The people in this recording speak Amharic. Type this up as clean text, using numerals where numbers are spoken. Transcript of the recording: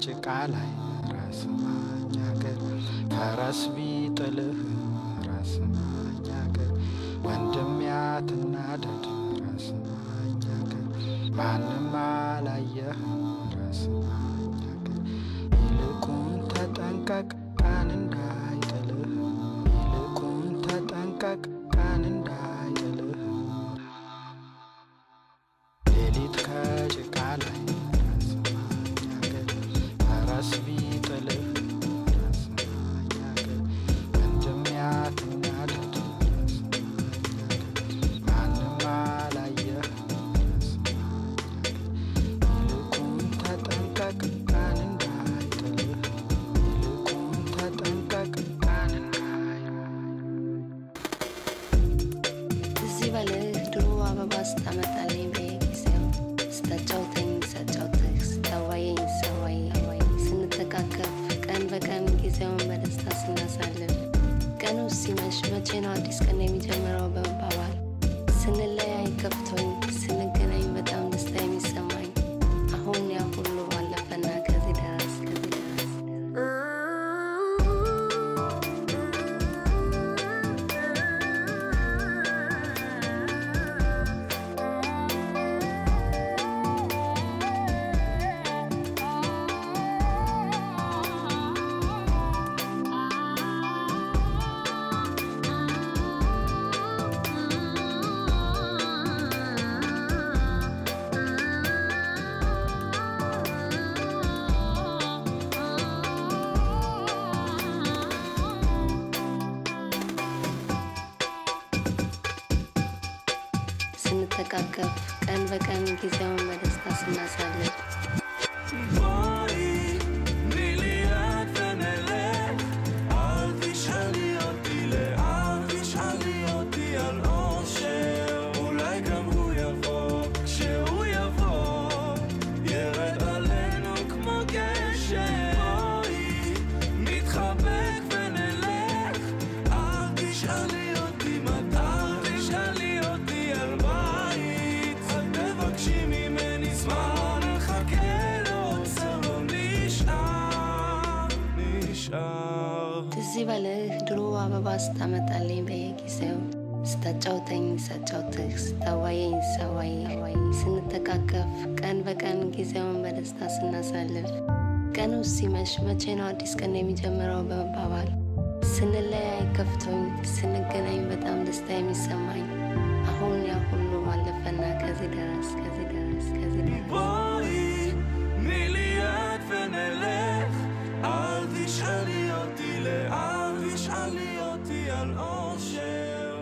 ከጭቃ ላይ ራስ ማኛገር ፈረስ ቢጥልህ ራስ ማኛገር ወንድም ያትናደድ ራስ ማኛገር ማንም አላየህ ራስ ማኛገር ይልቁን ተጠንቀቅ ቀን እንዳይጥልህ ይልቁን ተጠንቀቅ ቀን እንዳይጥልህ ሌሊት ከጭቃ ላይ ራስ ማኛገር ፈረስ ቢጥልህ ራስ ማኛገር ወንድም ያትናደድ ራስ ማኛገር ማንም አላየህ ራስ ማኛገር ይልቁን ተጠንቀቅ ቀን እንዳይጥልህ ይልቁን ተጠንቀቅ ቀን እዚህ በልህ ድሮ አበባ ስታመጣልኝ በየጊዜው ስታጫውተኝ ሳጫውትህ ስታዋየኝ ሳዋይ ስንተቃቀፍ ቀን በቀን ጊዜውን በደስታ ስናሳልፍ ቀኑ ሲመሽ መቼ ነው አዲስ ቀን የሚጀምረው በመባባል ስንለያይ ከፍቶኝ ስንገናኝ በጣም ደስታ የሚሰማኝ አሁን ያ ሁሉ አለፈና ከዚህ ደረስ ስንተቃቀፍ ቀን በቀን ጊዜውን በደስታ ስናሳልፍ እዚህ በልህ ድሮ አበባ ስታመጣልኝ በየጊዜው ስታጫውተኝ ሳጫውትህ ስታዋየኝ ሳዋይ ስንተቃቀፍ ቀን በቀን ጊዜውን በደስታ ስናሳልፍ ቀኑ ሲመሽ መቼ ነው አዲስ ቀን የሚጀምረው በመባባል ስንለያይ ከፍቶኝ ስንገናኝ በጣም ደስታ የሚሰማኝ አሁን ያ ሁሉ አለፈና ከዚህ ደረስ אל תשאלי אותי לאן, תשאלי אותי על אושר